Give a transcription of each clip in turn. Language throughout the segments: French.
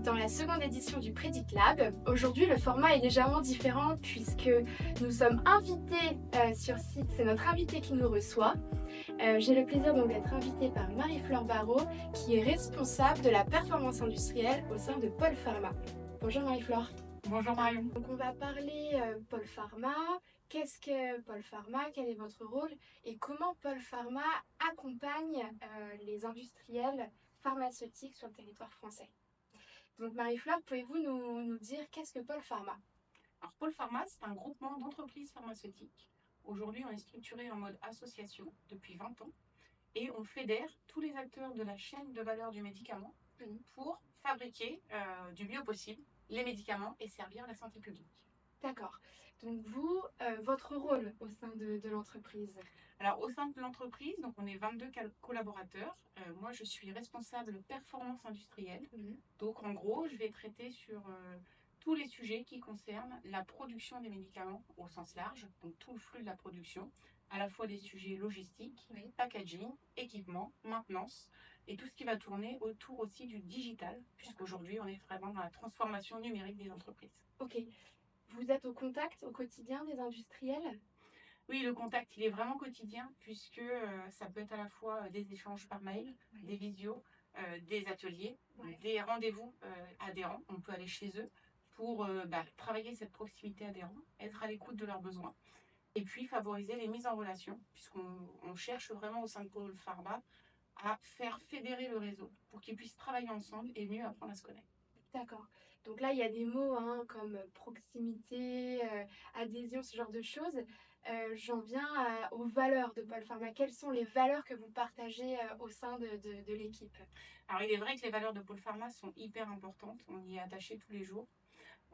dans la seconde édition du Predict Lab. Aujourd'hui, le format est légèrement différent puisque nous sommes invités sur site. C'est notre invité qui nous reçoit. J'ai le plaisir donc d'être invitée par Marie-Flore Barraud, qui est responsable de la performance industrielle au sein de Pôle Pharma. Bonjour Marie-Flore. Bonjour Marion. Donc on va parler Pôle Pharma. Qu'est-ce que Pôle Pharma? Quel est votre rôle? Et comment Pôle Pharma accompagne les industriels pharmaceutiques sur le territoire français? Donc Marie-Flore, pouvez-vous nous dire qu'est-ce que Pôle Pharma? Alors Pôle Pharma, c'est un groupement d'entreprises pharmaceutiques. Aujourd'hui, on est structuré en mode association depuis 20 ans et on fédère tous les acteurs de la chaîne de valeur du médicament pour fabriquer du mieux possible les médicaments et servir la santé publique. D'accord. Donc vous, votre rôle au sein de l'entreprise? Alors au sein de l'entreprise, donc on est 22 collaborateurs. Moi, je suis responsable performance industrielle. Donc en gros, je vais traiter sur tous les sujets qui concernent la production des médicaments au sens large, donc tout le flux de la production, à la fois des sujets logistiques, packaging, équipement, maintenance, et tout ce qui va tourner autour aussi du digital, puisqu'aujourd'hui on est vraiment dans la transformation numérique des entreprises. Ok. Vous êtes au contact au quotidien des industriels? Oui, le contact, il est vraiment quotidien, puisque ça peut être à la fois des échanges par mail, des visios, des ateliers, des rendez-vous adhérents. On peut aller chez eux pour travailler cette proximité adhérent, être à l'écoute de leurs besoins, et puis favoriser les mises en relation, puisqu'on cherche vraiment au sein de Pôle Pharma à faire fédérer le réseau pour qu'ils puissent travailler ensemble et mieux apprendre à se connaître. D'accord. Donc là, il y a des mots comme proximité, adhésion, ce genre de choses. J'en viens aux valeurs de Pôle Pharma. Quelles sont les valeurs que vous partagez au sein de l'équipe? Alors, il est vrai que les valeurs de Pôle Pharma sont hyper importantes. On y est attaché tous les jours.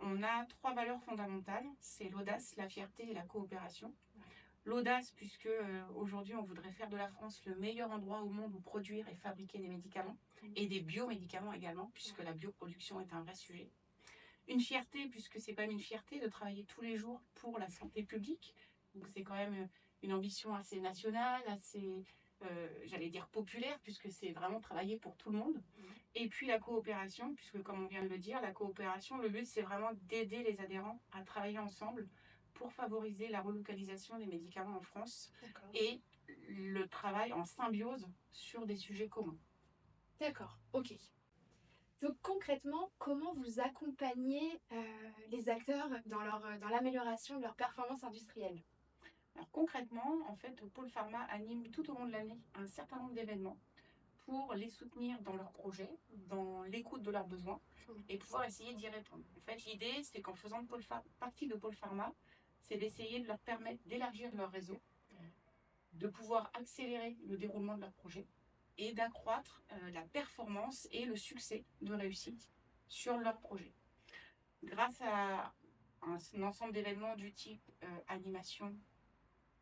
On a 3 valeurs fondamentales. C'est l'audace, la fierté et la coopération. L'audace, puisque aujourd'hui, on voudrait faire de la France le meilleur endroit au monde où produire et fabriquer des médicaments et des biomédicaments également, puisque la bioproduction est un vrai sujet. Une fierté, puisque c'est quand même une fierté de travailler tous les jours pour la santé publique. Donc c'est quand même une ambition assez nationale, assez, j'allais dire populaire, puisque c'est vraiment travailler pour tout le monde. Et puis la coopération, puisque comme on vient de le dire, la coopération, le but c'est vraiment d'aider les adhérents à travailler ensemble pour favoriser la relocalisation des médicaments en France et le travail en symbiose sur des sujets communs. D'accord, ok. Donc concrètement, comment vous accompagnez les acteurs dans l'amélioration de leur performance industrielle? Alors concrètement, en fait, Pôle Pharma anime tout au long de l'année un certain nombre d'événements pour les soutenir dans leurs projets, dans l'écoute de leurs besoins et pouvoir essayer d'y répondre. En fait, l'idée, c'est qu'en faisant partie de Pôle Pharma, c'est d'essayer de leur permettre d'élargir leur réseau, de pouvoir accélérer le déroulement de leurs projets et d'accroître la performance et le succès de réussite sur leurs projets. Grâce à un ensemble d'événements du type animation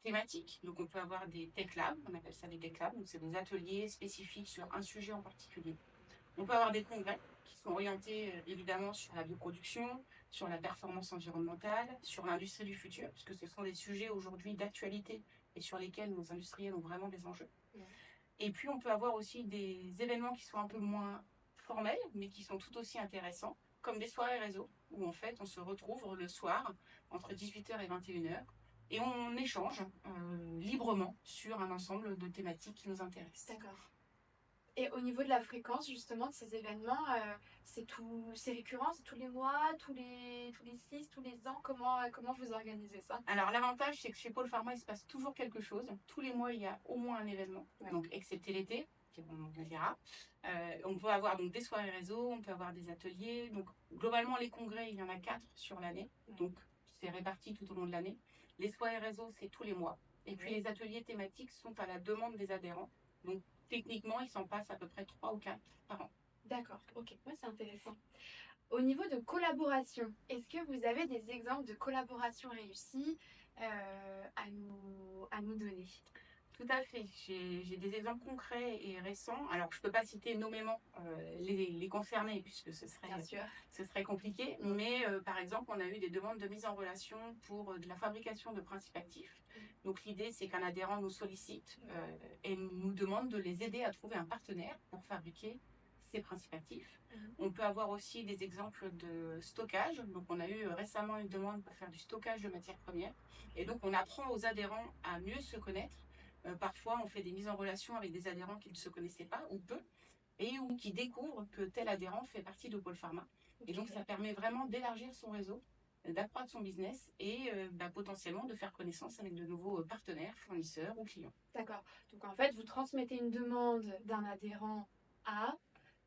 thématiques. Donc, on peut avoir des tech labs, on appelle ça des tech labs, donc c'est des ateliers spécifiques sur un sujet en particulier. On peut avoir des congrès qui sont orientés évidemment sur la bioproduction, sur la performance environnementale, sur l'industrie du futur, puisque ce sont des sujets aujourd'hui d'actualité et sur lesquels nos industriels ont vraiment des enjeux. Et puis, on peut avoir aussi des événements qui sont un peu moins formels, mais qui sont tout aussi intéressants, comme des soirées réseau, où en fait, on se retrouve le soir entre 18h et 21h et on échange librement sur un ensemble de thématiques qui nous intéressent. D'accord. Et au niveau de la fréquence justement de ces événements, c'est récurrent, c'est tous les mois, tous les 6, tous les ans, comment vous organisez ça? Alors l'avantage, c'est que chez Pôle Pharma, il se passe toujours quelque chose. Tous les mois, il y a au moins un événement, donc excepté l'été, on verra. On peut avoir donc des soirées réseau, on peut avoir des ateliers. Donc globalement, les congrès, il y en a 4 sur l'année, donc c'est réparti tout au long de l'année. Les soirées réseau, c'est tous les mois. Et puis les ateliers thématiques sont à la demande des adhérents. Donc techniquement, il s'en passe à peu près 3 ou 4 par an. D'accord, ok, ouais, c'est intéressant. Au niveau de collaboration, est-ce que vous avez des exemples de collaboration réussie à nous donner? Tout à fait. J'ai des exemples concrets et récents. Alors, je ne peux pas citer nommément les concernés, puisque ce serait compliqué. Mais par exemple, on a eu des demandes de mise en relation pour de la fabrication de principes actifs. Donc, l'idée, c'est qu'un adhérent nous sollicite et nous demande de les aider à trouver un partenaire pour fabriquer ses principes actifs. On peut avoir aussi des exemples de stockage. Donc, on a eu récemment une demande pour faire du stockage de matières premières. Et donc, on apprend aux adhérents à mieux se connaître. Parfois, on fait des mises en relation avec des adhérents qui ne se connaissaient pas ou peu, et ou qui découvrent que tel adhérent fait partie de Pôle Pharma. Et donc, ça permet vraiment d'élargir son réseau, d'accroître son business et potentiellement de faire connaissance avec de nouveaux partenaires, fournisseurs ou clients. D'accord. Donc en fait, vous transmettez une demande d'un adhérent à,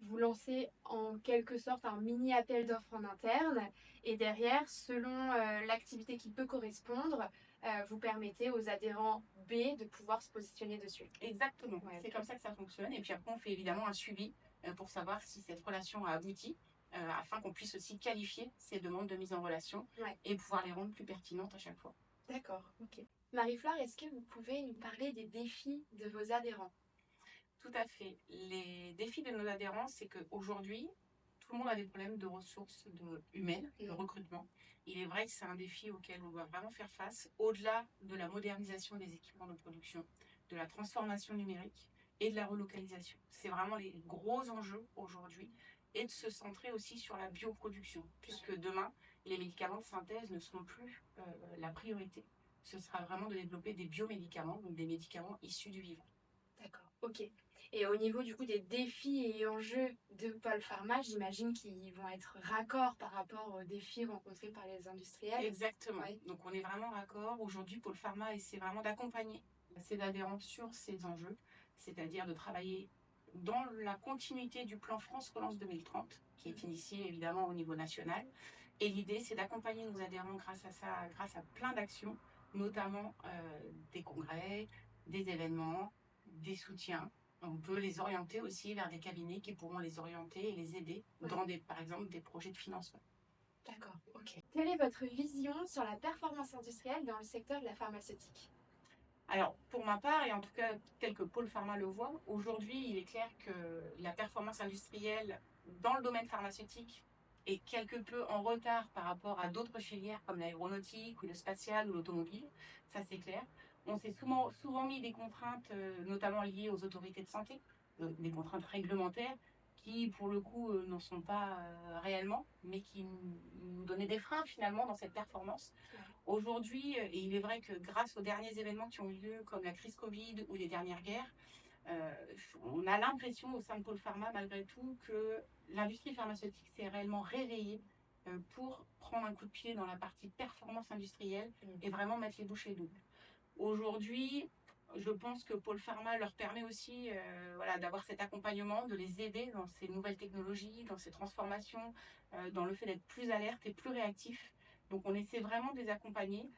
vous lancez en quelque sorte un mini appel d'offres en interne et derrière, selon l'activité qui peut correspondre, vous permettez aux adhérents B de pouvoir se positionner dessus. Exactement, Ouais, c'est ok. comme ça que ça fonctionne. Et puis après, on fait évidemment un suivi pour savoir si cette relation a abouti, afin qu'on puisse aussi qualifier ces demandes de mise en relation Ouais. et pouvoir les rendre plus pertinentes à chaque fois. D'accord, ok. Marie-Flore, est-ce que vous pouvez nous parler des défis de vos adhérents? Tout à fait. Les défis de nos adhérents, c'est qu'aujourd'hui, tout le monde a des problèmes de ressources humaines, de recrutement. Il est vrai que c'est un défi auquel on doit vraiment faire face, au-delà de la modernisation des équipements de production, de la transformation numérique et de la relocalisation. C'est vraiment les gros enjeux aujourd'hui, et de se centrer aussi sur la bioproduction, puisque demain, les médicaments de synthèse ne seront plus la priorité. Ce sera vraiment de développer des biomédicaments, donc des médicaments issus du vivant. D'accord, ok. Et au niveau du coup des défis et enjeux de Pôle Pharma, j'imagine qu'ils vont être raccords par rapport aux défis rencontrés par les industriels. Exactement. Ouais. Donc on est vraiment raccord. Aujourd'hui, Pôle Pharma essaie vraiment d'accompagner ses adhérents sur ces enjeux, c'est-à-dire de travailler dans la continuité du plan France Relance 2030, qui est initié évidemment au niveau national. Et l'idée, c'est d'accompagner nos adhérents grâce à ça, grâce à plein d'actions, notamment des congrès, des événements, des soutiens. On peut les orienter aussi vers des cabinets qui pourront les orienter et les aider dans par exemple, des projets de financement. D'accord, ok. Quelle est votre vision sur la performance industrielle dans le secteur de la pharmaceutique? Alors, pour ma part, et en tout cas tel que Pôle Pharma le voit, aujourd'hui, il est clair que la performance industrielle dans le domaine pharmaceutique est quelque peu en retard par rapport à d'autres filières comme l'aéronautique ou le spatial ou l'automobile. Ça, c'est clair. On s'est souvent mis des contraintes, notamment liées aux autorités de santé, des contraintes réglementaires qui, pour le coup, n'en sont pas réellement, mais qui nous donnaient des freins finalement dans cette performance. Aujourd'hui, et il est vrai que grâce aux derniers événements qui ont eu lieu, comme la crise Covid ou les dernières guerres, euh, on a l'impression au sein de Pôle Pharma, malgré tout, que l'industrie pharmaceutique s'est réellement réveillée pour prendre un coup de pied dans la partie performance industrielle et vraiment mettre les bouchées doubles. Aujourd'hui, je pense que Pôle Pharma leur permet aussi d'avoir cet accompagnement, de les aider dans ces nouvelles technologies, dans ces transformations, dans le fait d'être plus alerte et plus réactif. Donc on essaie vraiment de les accompagner.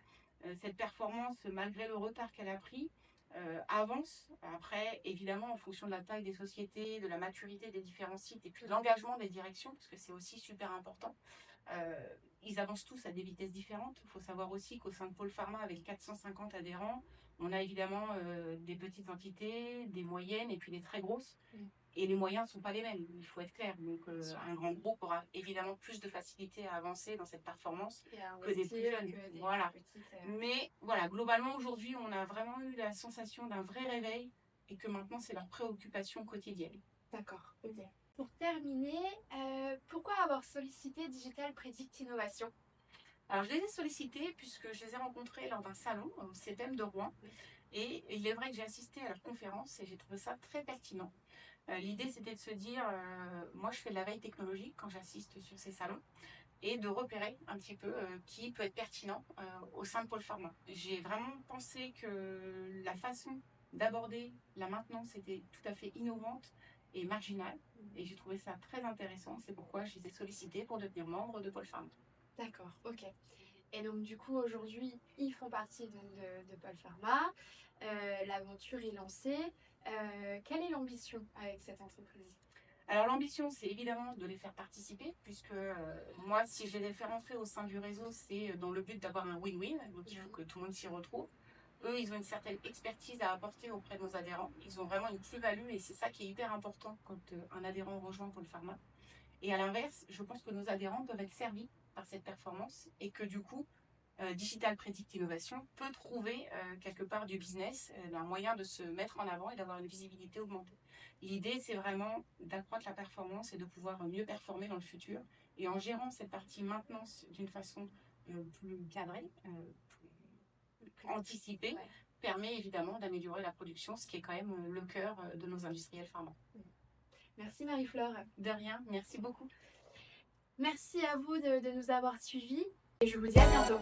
Cette performance, malgré le retard qu'elle a pris, avance. Après, évidemment, en fonction de la taille des sociétés, de la maturité des différents sites et puis de l'engagement des directions, parce que c'est aussi super important. Ils avancent tous à des vitesses différentes. Il faut savoir aussi qu'au sein de Pôle Pharma, avec 450 adhérents, on a évidemment des petites entités, des moyennes et puis des très grosses. Et les moyens ne sont pas les mêmes, il faut être clair. Donc un grand groupe aura évidemment plus de facilité à avancer dans cette performance que des plus jeunes. Voilà. Mais voilà, globalement aujourd'hui, on a vraiment eu la sensation d'un vrai réveil et que maintenant c'est leur préoccupation quotidienne. D'accord, ok. Pour terminer, pourquoi avoir sollicité Digital Predict Innovation? Alors, je les ai sollicités puisque je les ai rencontrés lors d'un salon au CEPEM de Rouen. Et il est vrai que j'ai assisté à leur conférence et j'ai trouvé ça très pertinent. L'idée, c'était de se dire, moi, je fais de la veille technologique quand j'assiste sur ces salons et de repérer un petit peu qui peut être pertinent au sein de Pôle Pharma. J'ai vraiment pensé que la façon d'aborder la maintenance était tout à fait innovante et marginale. Et j'ai trouvé ça très intéressant. C'est pourquoi je les ai sollicités pour devenir membre de Pôle Pharma. D'accord, ok. Et donc du coup aujourd'hui ils font partie de Pôle Pharma. L'aventure est lancée. Quelle est l'ambition avec cette entreprise? Alors l'ambition, c'est évidemment de les faire participer, puisque moi, si je les fais rentrer au sein du réseau, c'est dans le but d'avoir un win-win, donc il faut que tout le monde s'y retrouve. Eux, ils ont une certaine expertise à apporter auprès de nos adhérents. Ils ont vraiment une plus-value et c'est ça qui est hyper important quand un adhérent rejoint Pôle Pharma. Et à l'inverse, je pense que nos adhérents peuvent être servis par cette performance et que du coup, Digital Predict Innovation peut trouver quelque part du business, un moyen de se mettre en avant et d'avoir une visibilité augmentée. L'idée, c'est vraiment d'accroître la performance et de pouvoir mieux performer dans le futur. Et en gérant cette partie maintenance d'une façon plus cadrée, plus anticipée, Ouais. permet évidemment d'améliorer la production, ce qui est quand même le cœur de nos industriels pharma. Merci Marie-Flore. De rien, merci beaucoup. Merci à vous de nous avoir suivis et je vous dis à bientôt.